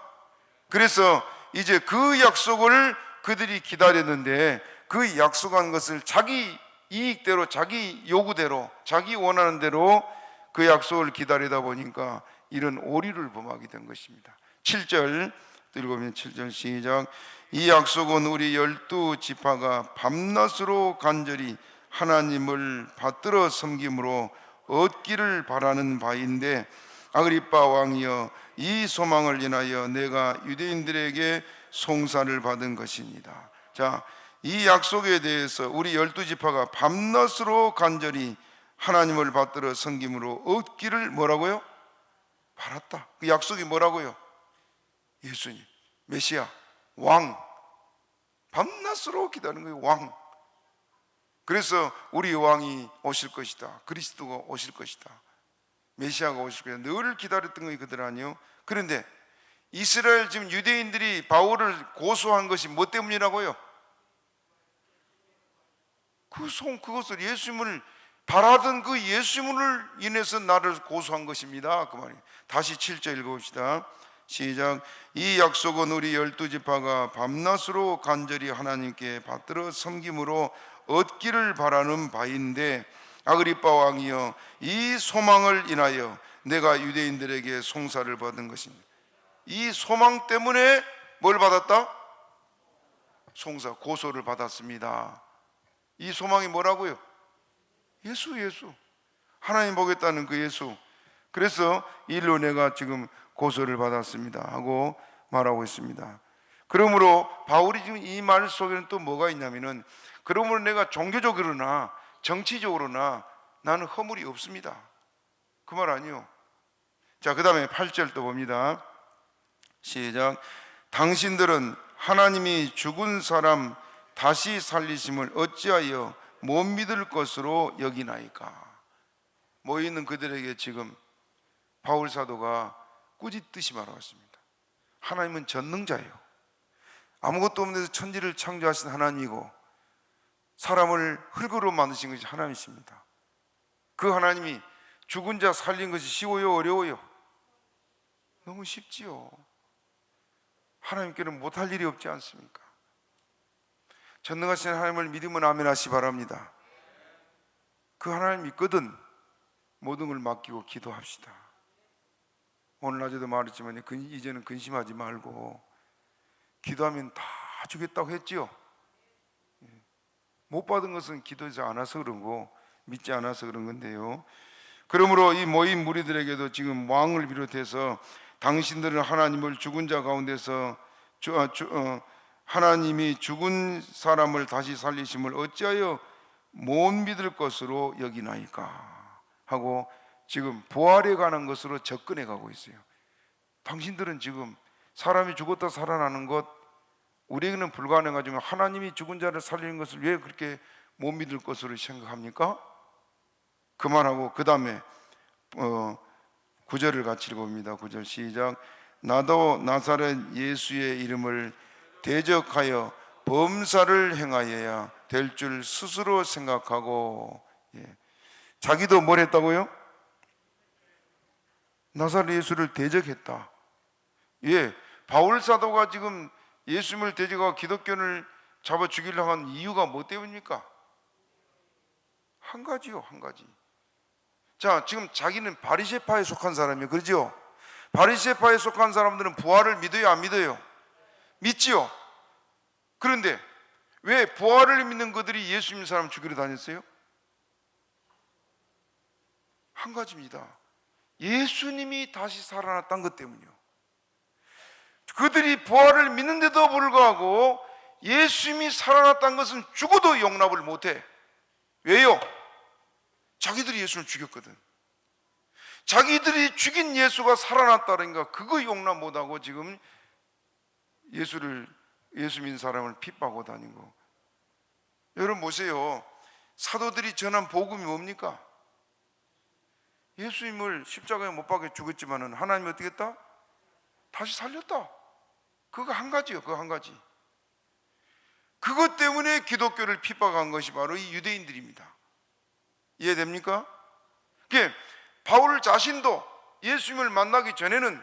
그래서 이제 그 약속을 그들이 기다렸는데, 그 약속한 것을 자기 이익대로, 자기 요구대로, 자기 원하는 대로 그 약속을 기다리다 보니까 이런 오리를 범하게 된 것입니다. 7절 읽으면 7절 시작. 이 약속은 우리 12지파가 밤낮으로 간절히 하나님을 받들어 섬김으로 얻기를 바라는 바인데, 아그리빠 왕이여, 이 소망을 인하여 내가 유대인들에게 송사를 받은 것입니다. 자, 이 약속에 대해서 우리 12지파가 밤낮으로 간절히 하나님을 받들어 섬김으로 얻기를 뭐라고요? 바랐다. 그 약속이 뭐라고요? 예수님, 메시아, 왕. 밤낮으로 기다리는 거예요. 왕. 그래서 우리 왕이 오실 것이다, 그리스도가 오실 것이다, 메시아가 오실 것이다, 늘 기다렸던 것이 그들 아니요? 그런데 이스라엘 지금 유대인들이 바울을 고소한 것이 뭐 때문이라고요? 그것을 예수님을 바라던 그 예수님을 인해서 나를 고소한 것입니다. 그 말이에요. 다시 7절 읽어봅시다. 시작. 이 약속은 우리 12지파가 밤낮으로 간절히 하나님께 받들어 섬김으로 얻기를 바라는 바인데, 아그리빠 왕이여, 이 소망을 인하여 내가 유대인들에게 송사를 받은 것입니다. 이 소망 때문에 뭘 받았다? 송사, 고소를 받았습니다. 이 소망이 뭐라고요? 예수. 하나님 보겠다는 그 예수. 그래서 일로 내가 지금 고소를 받았습니다 하고 말하고 있습니다. 그러므로 바울이 지금 이 말 속에는 또 뭐가 있냐면은, 그러므로 내가 종교적으로나 정치적으로나 나는 허물이 없습니다, 그 말 아니요. 자, 그 다음에 8절 또 봅니다. 시작. 당신들은 하나님이 죽은 사람 다시 살리심을 어찌하여 못 믿을 것으로 여기나이까. 모여있는 그들에게 지금 바울 사도가 꾸짖듯이 말하고 있습니다. 하나님은 전능자예요. 아무것도 없는 데서 천지를 창조하신 하나님이고 사람을 흙으로 만드신 것이 하나님이십니다. 그 하나님이 죽은 자 살린 것이 쉬워요, 어려워요? 너무 쉽지요. 하나님께는 못할 일이 없지 않습니까? 전능하신 하나님을 믿으면 아멘 하시 바랍니다. 그 하나님 믿거든 모든 걸 맡기고 기도합시다. 오늘 낮에도 말했지만 이제는 근심하지 말고 기도하면 다 주겠다고 했지요. 못 받은 것은 기도하지 않아서 그런 거, 믿지 않아서 그런 건데요. 그러므로 이 모인 무리들에게도 지금 왕을 비롯해서 당신들은 하나님을 죽은 자 가운데서 하나님이 죽은 사람을 다시 살리심을 어찌하여 못 믿을 것으로 여기나이까 하고 지금 부활에 관한 것으로 접근해 가고 있어요. 당신들은 지금 사람이 죽었다 살아나는 것 우리에게는 불가능하지만 하나님이 죽은 자를 살리는 것을 왜 그렇게 못 믿을 것으로 생각합니까? 그만하고 그 다음에 9절을 같이 읽어봅니다. 9절 시작. 나도 나사렛 예수의 이름을 대적하여 범사를 행하여야 될 줄 스스로 생각하고, 자기도 뭘 했다고요? 나사렛 예수를 대적했다. 바울 사도가 지금 예수님을 대적하고 기독교를 잡아 죽이려고 한 이유가 뭐 때문입니까? 한 가지요, 한 가지. 자, 지금 자기는 바리새파에 속한 사람이에요, 그렇죠? 바리새파에 속한 사람들은 부활을 믿어요, 안 믿어요? 믿지요. 그런데 왜 부활을 믿는 그들이 예수 믿는 사람 죽이러 다녔어요? 한 가지입니다. 예수님이 다시 살아났다는 것 때문이요. 그들이 부활을 믿는데도 불구하고 예수님이 살아났다는 것은 죽어도 용납을 못해. 왜요? 자기들이 예수를 죽였거든. 자기들이 죽인 예수가 살아났다니까 그거 용납 못하고 지금 예수 믿는 사람을 핍박하고 다니고. 여러분 보세요. 사도들이 전한 복음이 뭡니까? 예수님을 십자가에 못 박혀 죽었지만은 하나님이 어떻게 했다? 다시 살렸다. 그거 한 가지요. 그거 한 가지. 그것 때문에 기독교를 핍박한 것이 바로 이 유대인들입니다. 이해됩니까? 그러니까 바울 자신도 예수님을 만나기 전에는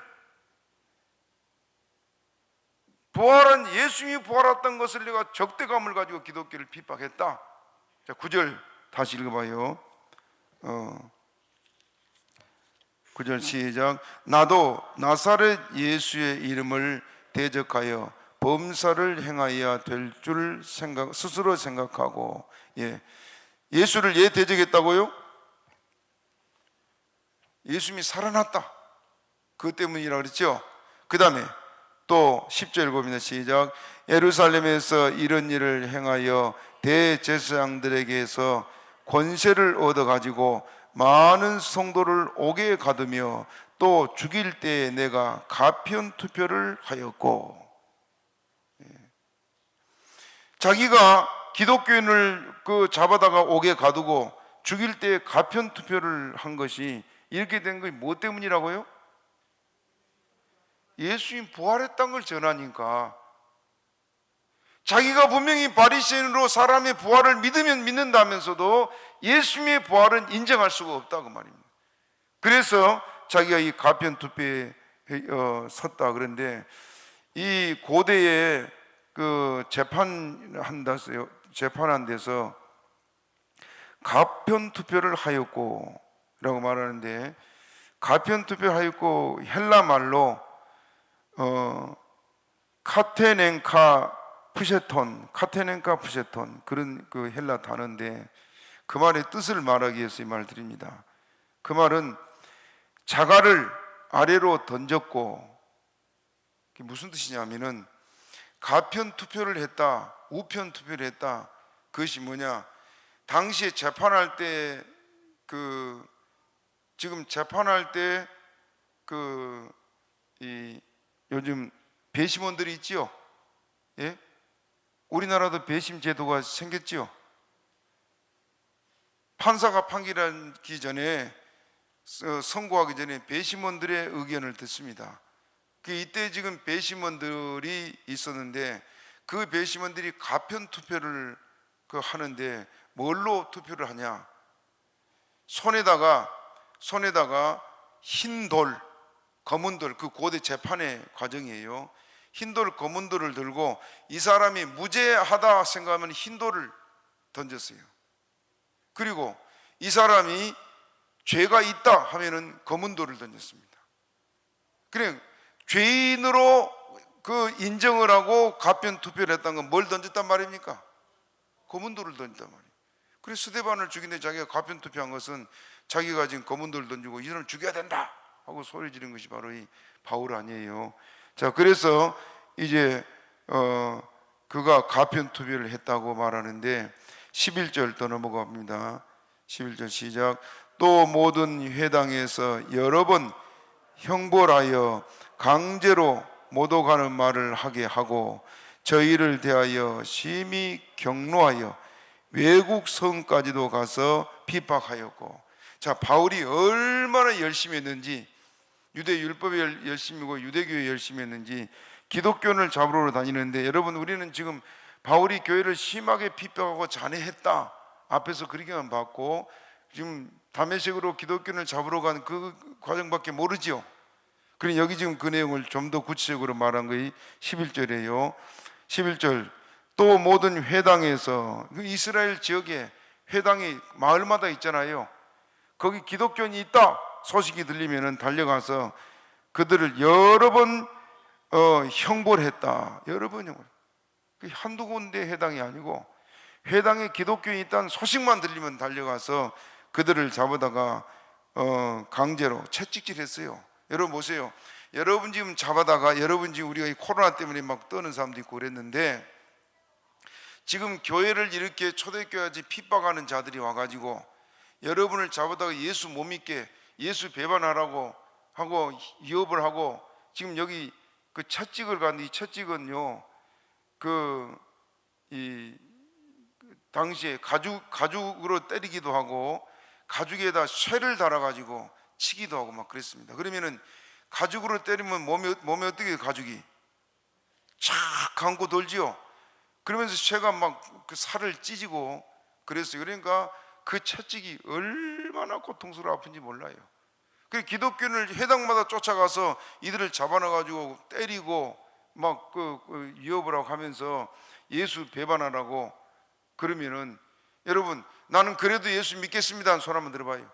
부활한 예수님이 부활했던 것을 내가 적대감을 가지고 기독교를 핍박했다. 자, 9절 다시 읽어봐요. 9절 시작. 나도 나사렛 예수의 이름을 대적하여 범사를 행하여야 될 줄 스스로 생각하고. 예수를 대적했다고요? 예수님이 살아났다. 그것 때문이라 그랬죠. 그 다음에 또 10절 읽어봅니다. 시작. 예루살렘에서 이런 일을 행하여 대제사장들에게서 권세를 얻어가지고 많은 성도를 옥에 가두며 또 죽일 때에 내가 가편 투표를 하였고. 자기가 기독교인을 잡아다가 옥에 가두고 죽일 때 가편 투표를 한 것이 이렇게 된 것이 뭐 때문이라고요? 예수님 부활했다는 걸 전하니까. 자기가 분명히 바리새인으로 사람의 부활을 믿으면 믿는다면서도 예수님의 부활은 인정할 수가 없다고 말입니다. 그래서 자기가 이 가편 투표에 섰다 그런데, 이 고대에 재판한 데서 가편 투표를 하였고 라고 말하는데, 가편 투표하였고 헬라 말로 카테넨카 푸세톤 그런 그 헬라 단어인데, 그 말의 뜻을 말하기 위해서 이 말을 드립니다. 그 말은 자갈을 아래로 던졌고, 그게 무슨 뜻이냐면은 가편 투표를 했다, 우편 투표를 했다. 그것이 뭐냐? 당시에 재판할 때 지금 재판할 때 요즘 배심원들이 있지요. 예? 우리나라도 배심 제도가 생겼지요. 판사가 판결하기 전에, 선고하기 전에 배심원들의 의견을 듣습니다. 이때 지금 배심원들이 있었는데, 그 배심원들이 가편 투표를 하는데 뭘로 투표를 하냐? 손에다가 흰 돌, 검은 돌, 그 고대 재판의 과정이에요. 흰 돌, 검은 돌을 들고 이 사람이 무죄하다 생각하면 흰 돌을 던졌어요. 그리고 이 사람이 죄가 있다 하면은 검은 돌을 던졌습니다. 그래, 죄인으로 인정을 하고 가편 투표를 했다는 건 뭘 던졌단 말입니까? 검은 돌을 던졌단 말이에요. 그래서 스데반을 죽이는데 자기가 가편 투표한 것은 자기가 지금 검은 돌을 던지고 이 사람을 죽여야 된다 하고 소리 지른 것이 바로 이 바울 아니에요. 자, 그래서 이제 그가 가편 투표를 했다고 말하는데, 11절 또 넘어갑니다. 11절 시작. 또 모든 회당에서 여러 번 형벌하여 강제로 모독하는 말을 하게 하고 저희를 대하여 심히 경로하여 외국 성까지도 가서 비박하였고. 자, 바울이 얼마나 열심히 했는지, 유대 율법에 열심히고 유대교에 열심히 했는지. 기독교를 잡으러 다니는데, 여러분, 우리는 지금 바울이 교회를 심하게 비박하고 잔해했다 앞에서 그렇게만 봤고, 지금 다메섹으로 기독교를 잡으러 간 그 과정밖에 모르지요. 그럼 여기 지금 그 내용을 좀 더 구체적으로 말한 것이 11절이에요. 11절. 또 모든 회당에서, 이스라엘 지역에 회당이 마을마다 있잖아요. 거기 기독교인이 있다 소식이 들리면은 달려가서 그들을 여러 번 형벌했다. 여러 번 형벌. 한두 군데 해당이 아니고 해당에 기독교인이 있다는 소식만 들리면 달려가서 그들을 잡아다가 강제로 채찍질했어요. 여러분 보세요. 여러분 지금 잡아다가, 여러분 지금 우리가 이 코로나 때문에 막 떠는 사람도 있고 그랬는데, 지금 교회를 이렇게 초대교회까지 핍박하는 자들이 와가지고 여러분을 잡아다가 예수 못 믿게, 예수 배반하라고 하고 위협을 하고, 지금 여기 그 채찍을 갔는데, 이 채찍은요 이 당시에 가죽으로 때리기도 하고 가죽에다 쇠를 달아가지고 치기도 하고 막 그랬습니다. 그러면은 가죽으로 때리면 몸에 어떻게 가죽이 쫙 감고 돌지요. 그러면서 쇠가 막 그 살을 찢고 그랬어요. 그러니까 그 채찍이 얼마나 고통스러워 아픈지 몰라요. 그 기독교인을 해당마다 쫓아가서 이들을 잡아놔가지고 때리고 막 위협을 하고 하면서 예수 배반하라고 그러면은, 여러분 나는 그래도 예수 믿겠습니다 하는 손 한번 들어봐요.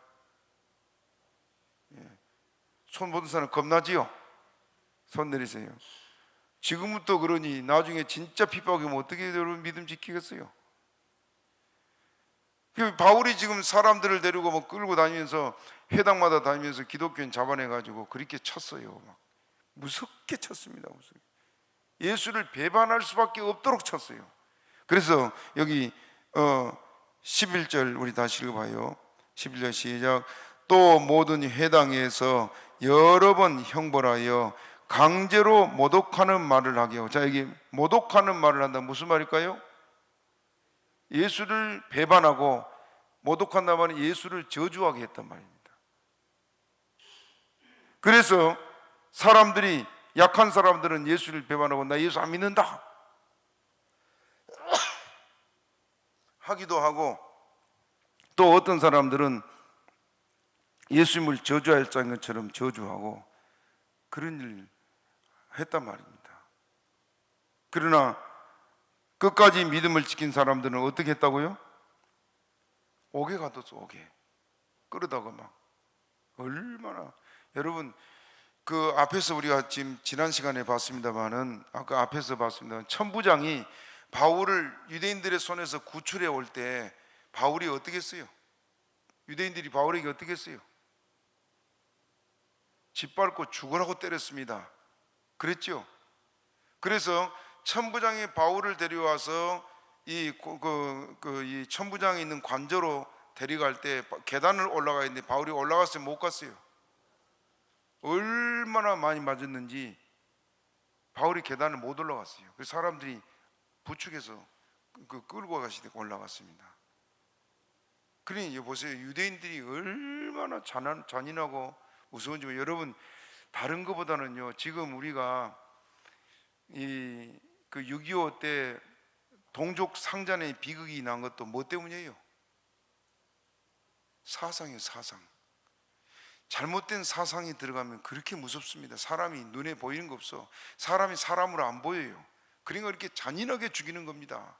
손 모든 사람 겁나지요? 손 내리세요. 지금부터 그러니 나중에 진짜 핍박이면 어떻게 여러분 믿음 지키겠어요? 바울이 지금 사람들을 데리고 뭐 끌고 다니면서 회당마다 다니면서 기독교인 잡아내가지고 그렇게 쳤어요. 막 무섭게 쳤습니다. 무섭게. 예수를 배반할 수밖에 없도록 쳤어요. 그래서 여기 11절 우리 다시 읽어봐요. 11절 시작. 또 모든 회당에서 여러 번 형벌하여 강제로 모독하는 말을 하게 하고. 자, 여기 모독하는 말을 한다. 무슨 말일까요? 예수를 배반하고 모독한다 말은 예수를 저주하게 했단 말입니다. 그래서 사람들이, 약한 사람들은 예수를 배반하고 나 예수 안 믿는다 하기도 하고, 또 어떤 사람들은 예수님을 저주할 자인 것처럼 저주하고 그런 일을 했단 말입니다. 그러나 끝까지 믿음을 지킨 사람들은 어떻게 했다고요? 옥에 가뒀어. 옥에 끌어다가 막 얼마나. 여러분 그 앞에서 우리가 지금 지난 시간에 봤습니다만은, 아까 앞에서 봤습니다. 천부장이 바울을 유대인들의 손에서 구출해 올 때 바울이 어떻게 했어요? 유대인들이 바울에게 어떻게 했어요? 짓밟고 죽으라고 때렸습니다. 그랬죠? 그래서 천부장이 바울을 데려와서 이 천부장이 있는 관저로 데려갈 때 계단을 올라가 있는데 바울이 올라갔어요? 못 갔어요? 얼마나 많이 맞았는지 바울이 계단을 못 올라갔어요. 그래서 사람들이 부축해서 끌고 가시다가 올라갔습니다. 그러니 보세요. 유대인들이 얼마나 잔인하고 무서운지. 여러분 다른 것보다는요, 지금 우리가 그 6.25 때 동족 상잔의 비극이 난 것도 뭐 때문이에요? 사상이에요. 사상. 잘못된 사상이 들어가면 그렇게 무섭습니다. 사람이 눈에 보이는 거 없어. 사람이 사람으로 안 보여요. 그러니까 이렇게 잔인하게 죽이는 겁니다.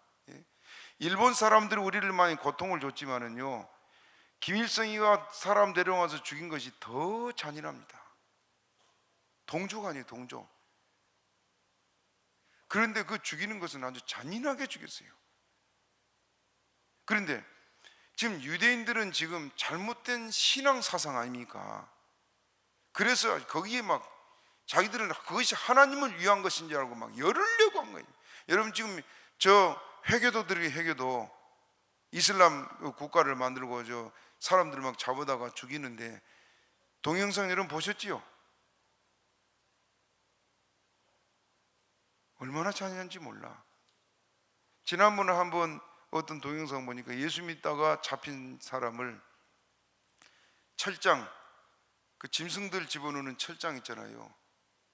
일본 사람들이 우리를 많이 고통을 줬지만은요, 김일성이가 사람 데려와서 죽인 것이 더 잔인합니다. 동족 아니에요, 동족. 그런데 그 죽이는 것은 아주 잔인하게 죽였어요. 그런데 지금 유대인들은 지금 잘못된 신앙 사상 아닙니까? 그래서 거기에 막 자기들은 그것이 하나님을 위한 것인 줄 알고 막 열으려고 한 거예요. 여러분 지금 저 회교도들이 회교도 이슬람 국가를 만들고 저 사람들 막 잡아다가 죽이는데 동영상 여러분 보셨지요? 얼마나 잔인한지 몰라. 지난번에 한번 어떤 동영상 보니까 예수 믿다가 잡힌 사람을 철장, 그 짐승들 집어넣는 철장 있잖아요.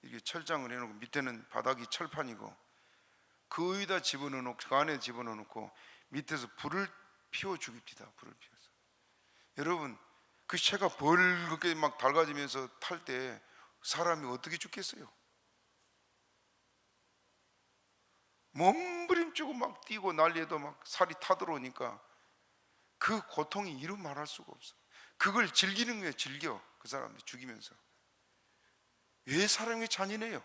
이게 철장을 해놓고 밑에는 바닥이 철판이고 그 위에다 집어넣고 그 안에 집어넣고 밑에서 불을 피워 죽입니다. 불을 피워서. 여러분 그 새가 벌겋게 막 달가지면서 탈 때 사람이 어떻게 죽겠어요? 몸부림치고 막 뛰고 난리에도 막 살이 타들어오니까 그 고통이 이루 말할 수가 없어. 그걸 즐기는 거예요. 즐겨. 그 사람들 죽이면서. 왜 사람이 잔인해요?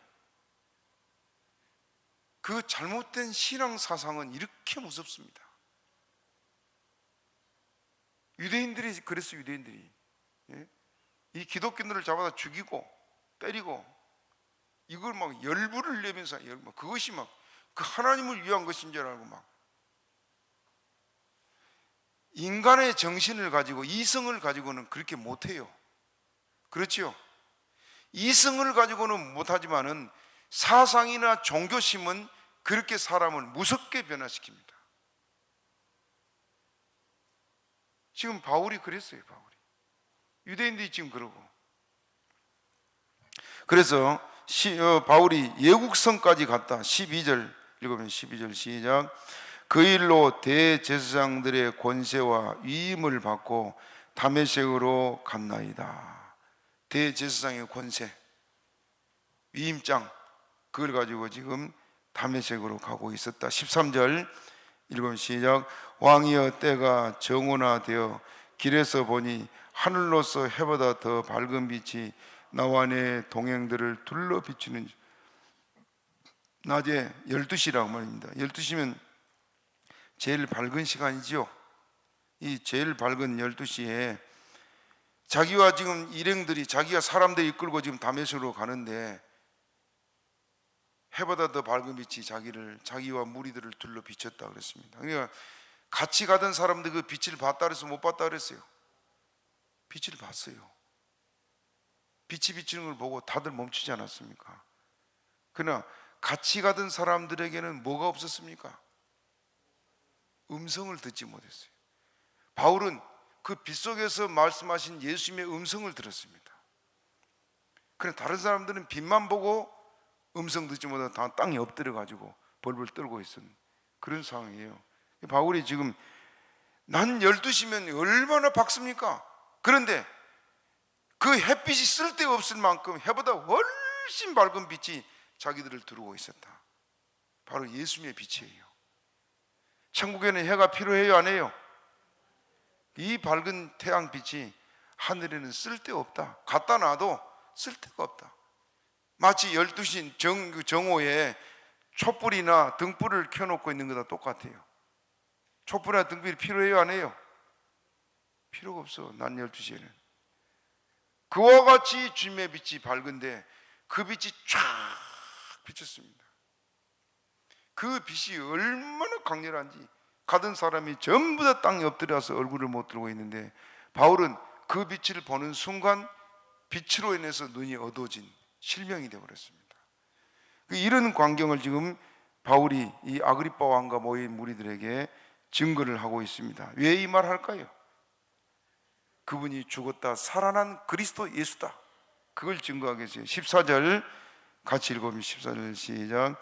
그 잘못된 신앙 사상은 이렇게 무섭습니다. 유대인들이 그랬어요. 유대인들이 이 기독교인들을 잡아다 죽이고 때리고 이걸 막 열불을 내면서 그것이 막 그 하나님을 위한 것인 줄 알고 막 인간의 정신을 가지고 이성을 가지고는 그렇게 못해요. 그렇죠? 이성을 가지고는 못하지만은 사상이나 종교심은 그렇게 사람을 무섭게 변화시킵니다. 지금 바울이 그랬어요. 바울이 유대인들이 지금 그러고, 그래서 바울이 예국성까지 갔다. 12절 읽으면 12절 시작. 그 일로 대제사장들의 권세와 위임을 받고 다메섹으로 갔나이다. 대제사장의 권세, 위임장, 그걸 가지고 지금 다메섹으로 가고 있었다. 13절 읽으면 시작. 왕이여 때가 정오나되어 길에서 보니 하늘로서 해보다 더 밝은 빛이 나와 내 동행들을 둘러 비추는, 낮에 12시라고 말입니다. 12시면 제일 밝은 시간이죠. 이 제일 밝은 12시에 자기와 지금 일행들이, 자기가 사람들 이끌고 지금 다메섹으로 가는데 해보다 더 밝은 빛이 자기와 무리들을 둘러 비쳤다 그랬습니다. 그러니까 같이 가던 사람들 그 빛을 봤다 그래서 못 봤다 그랬어요. 빛을 봤어요. 빛이 비치는 걸 보고 다들 멈추지 않았습니까? 그러나 같이 가던 사람들에게는 뭐가 없었습니까? 음성을 듣지 못했어요. 바울은 그 빛 속에서 말씀하신 예수님의 음성을 들었습니다. 그러나 다른 사람들은 빛만 보고 음성 듣지 못하고 다 땅에 엎드려 가지고 벌벌 떨고 있었는 그런 상황이에요. 바울이 지금 난 12시면 얼마나 밝습니까? 그런데 그 햇빛이 쓸데없을 만큼 해보다 훨씬 밝은 빛이 자기들을 두르고 있었다. 바로 예수님의 빛이에요. 천국에는 해가 필요해요, 안 해요? 이 밝은 태양빛이 하늘에는 쓸데없다. 갖다 놔도 쓸데가 없다. 마치 12시 정오에 촛불이나 등불을 켜놓고 있는 거랑 똑같아요. 촛불이나 등불이 필요해요, 안 해요? 필요가 없어. 난 12시에는 그와 같이 주님의 빛이 밝은데 그 빛이 쫙 비쳤습니다. 그 빛이 얼마나 강렬한지 가던 사람이 전부 다 땅에 엎드려서 얼굴을 못 들고 있는데 바울은 그 빛을 보는 순간 빛으로 인해서 눈이 어두워진 실명이 되어버렸습니다. 이런 광경을 지금 바울이 이 아그리빠 왕과 모인 무리들에게 증거를 하고 있습니다. 왜 이 말 할까요? 그분이 죽었다 살아난 그리스도 예수다. 그걸 증거하기 위해서 14절 같이 읽어보면 14절 시작.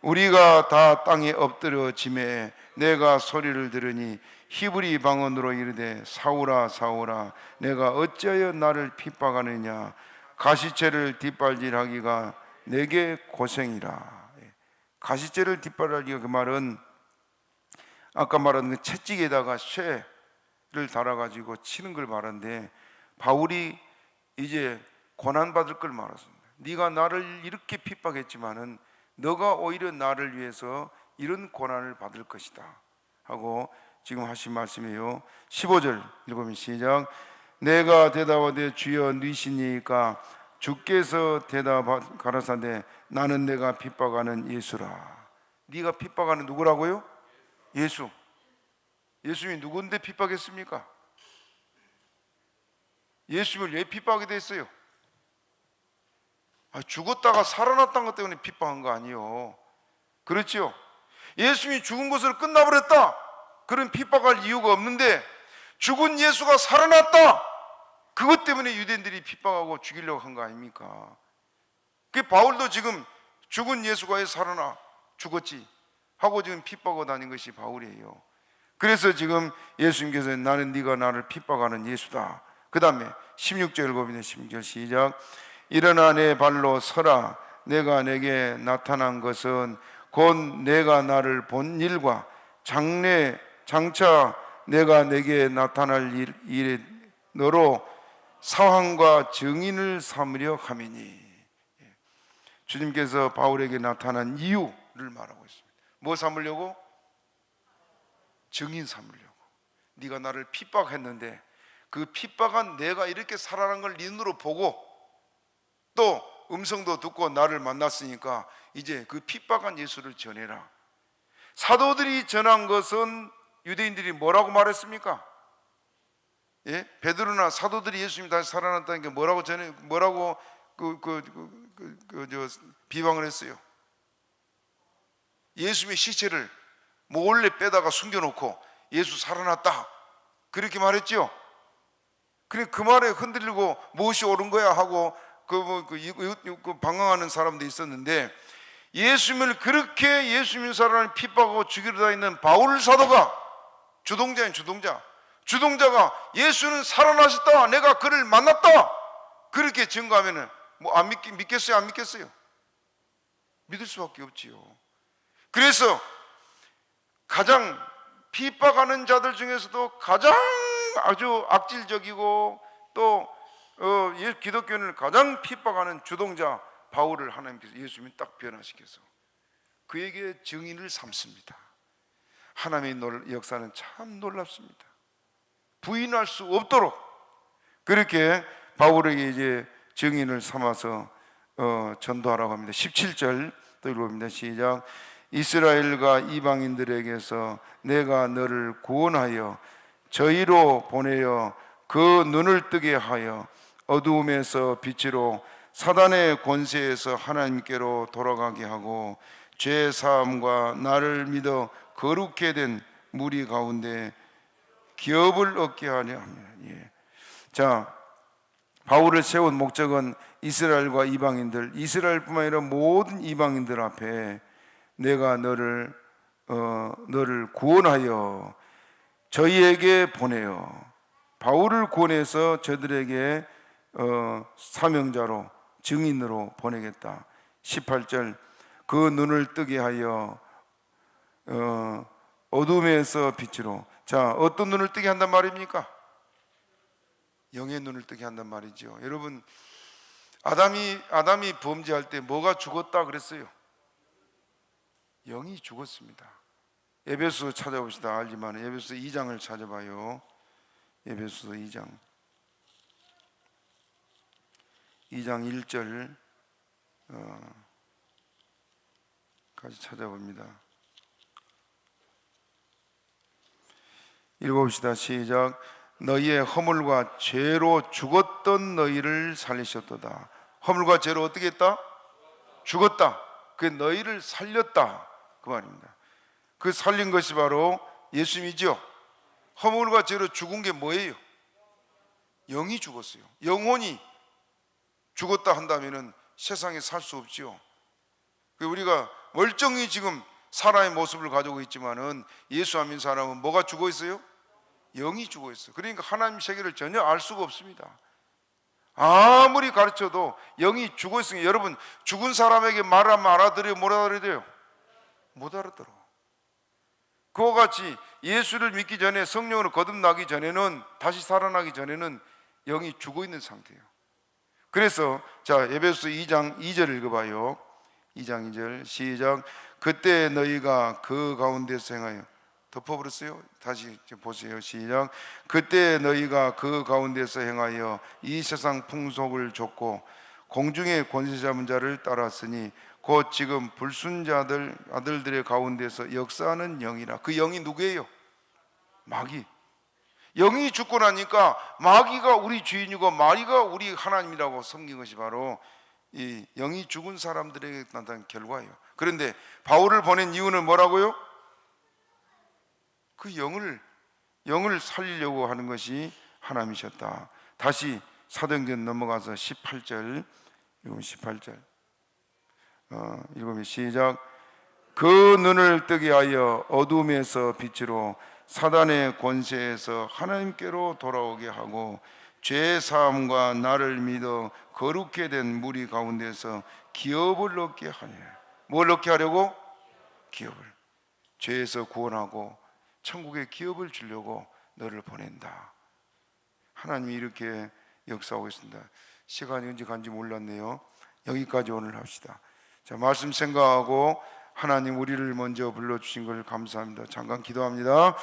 우리가 다 땅에 엎드려지매 내가 소리를 들으니 히브리 방언으로 이르되 사울아 사울아 내가 어찌하여 나를 핍박하느냐 가시채를 뒷발질하기가 내게 고생이라. 가시채를 뒷발질하기가 그 말은 아까 말한 그 채찍에다가 쇠를 달아가지고 치는 걸 말하는데 바울이 이제 고난받을 걸 말했습니다. 네가 나를 이렇게 핍박했지만은 너가 오히려 나를 위해서 이런 고난을 받을 것이다 하고 지금 하신 말씀이에요. 15절 읽으면 시작. 내가 대답하되 주여 니시니까 주께서 대답 가라사대 나는 내가 핍박하는 예수라. 네가 핍박하는 누구라고요? 예수. 예수님이 누군데 핍박했습니까? 예수님을 왜 핍박하게 됐어요? 죽었다가 살아났다는 것 때문에 핍박한 거 아니에요. 그렇죠? 예수님이 죽은 것으로 끝나버렸다. 그런 핍박할 이유가 없는데 죽은 예수가 살아났다. 그것 때문에 유대인들이 핍박하고 죽이려고 한 거 아닙니까? 그 바울도 지금 죽은 예수가 왜 살아나 죽었지 하고 지금 핍박하고 다닌 것이 바울이에요. 그래서 지금 예수님께서 나는 네가 나를 핍박하는 예수다. 그 다음에 16절 읽어보면 16절 시작. 일어나 내 발로 서라. 내가 내게 나타난 것은 곧 내가 나를 본 일과 장차 내가 내게 나타날 일에 너로 사황과 증인을 삼으려 함이니. 주님께서 바울에게 나타난 이유, 말하고 있습니다. 뭐 삼으려고? 증인 삼으려고. 네가 나를 핍박했는데 그 핍박한 내가 이렇게 살아난 걸 네 눈으로 보고 또 음성도 듣고 나를 만났으니까 이제 그 핍박한 예수를 전해라. 사도들이 전한 것은 유대인들이 뭐라고 말했습니까? 예? 베드로나 사도들이 예수님 다시 살아났다는 게 뭐라고 전해, 뭐라고 비방을 했어요? 예수님의 시체를 몰래 빼다가 숨겨놓고 예수 살아났다 그렇게 말했죠. 그래 그 말에 흔들리고 무엇이 옳은 거야 하고 방황하는 사람도 있었는데, 예수님을 그렇게 예수님 사람을 핍박하고 죽이려 다니는 바울 사도가 주동자가 예수는 살아나셨다, 내가 그를 만났다 그렇게 증거하면은 뭐 안 믿겠어요? 안 믿겠어요? 믿을 수밖에 없지요. 그래서 가장 핍박하는 자들 중에서도 가장 아주 악질적이고 또 기독교인을 가장 핍박하는 주동자 바울을 하나님께서 예수님이 딱 변화시켜서 그에게 증인을 삼습니다. 하나님의 역사는 참 놀랍습니다. 부인할 수 없도록 그렇게 바울에게 이제 증인을 삼아서 전도하라고 합니다. 17절 또 읽어봅니다. 시작. 이스라엘과 이방인들에게서 내가 너를 구원하여 저희로 보내어 그 눈을 뜨게 하여 어두움에서 빛으로 사단의 권세에서 하나님께로 돌아가게 하고 죄 사함과 나를 믿어 거룩게 된 무리 가운데 기업을 얻게 하려 합니다. 예. 자, 바울을 세운 목적은 이스라엘과 이방인들, 이스라엘뿐만 아니라 모든 이방인들 앞에 내가 너를 구원하여 저희에게 보내어 바울을 구원해서 저들에게 사명자로 증인으로 보내겠다. 18절 그 눈을 뜨게 하여 어둠에서 빛으로. 자, 어떤 눈을 뜨게 한단 말입니까? 영의 눈을 뜨게 한단 말이죠. 여러분, 아담이 범죄할 때 뭐가 죽었다 그랬어요? 영이 죽었습니다. 에베소 찾아봅시다. 알지만 에베소 2장을 찾아봐요. 에베소 2장 1절 까지 찾아봅니다. 읽어봅시다. 시작. 너희의 허물과 죄로 죽었던 너희를 살리셨도다. 허물과 죄로 어떻게 했다? 죽었다. 그 너희를 살렸다 그 말입니다. 그 살린 것이 바로 예수님이죠. 허물과 죄로 죽은 게 뭐예요? 영이 죽었어요. 영혼이 죽었다 한다면은 세상에 살 수 없지요. 우리가 멀쩡히 지금 사람의 모습을 가지고 있지만은 예수 안 믿는 사람은 뭐가 죽어 있어요? 영이 죽어 있어요. 그러니까 하나님 세계를 전혀 알 수가 없습니다. 아무리 가르쳐도 영이 죽어 있으니까, 여러분 죽은 사람에게 말하면 알아들어요? 못 알아들어요? 못 알아들어. 그와 같이 예수를 믿기 전에, 성령으로 거듭나기 전에는, 다시 살아나기 전에는 영이 죽어 있는 상태예요. 그래서 자, 에베소 2장 2절 읽어봐요. 2장 2절 시작. 그때 너희가 그 가운데서 행하여. 덮어버렸어요. 다시 보세요. 시작. 그때 너희가 그 가운데서 행하여 이 세상 풍속을 좇고 공중의 권세 잡은 자를 따랐으니 곧 지금 불순자들 아들들의 가운데서 역사하는 영이라. 그 영이 누구예요? 마귀. 영이 죽고 나니까 마귀가 우리 주인이고 마귀가 우리 하나님이라고 섬긴 것이 바로 이 영이 죽은 사람들에게 나타난 결과예요. 그런데 바울을 보낸 이유는 뭐라고요? 그 영을 살리려고 하는 것이 하나님이셨다. 다시 사도행전 넘어가서 18절 읽으면 18절 읽으면 시작. 그 눈을 뜨게 하여 어둠에서 빛으로 사단의 권세에서 하나님께로 돌아오게 하고 죄 사함과 나를 믿어 거룩게 된 무리 가운데서 기업을 얻게 하냐. 뭘 얻게 하려고? 기업을. 죄에서 구원하고 천국의 기업을 주려고 너를 보낸다. 하나님이 이렇게 역사하고 있습니다. 시간이 언제 간지 몰랐네요. 여기까지 오늘 합시다. 자, 말씀 생각하고 하나님 우리를 먼저 불러주신 걸 감사합니다. 잠깐 기도합니다.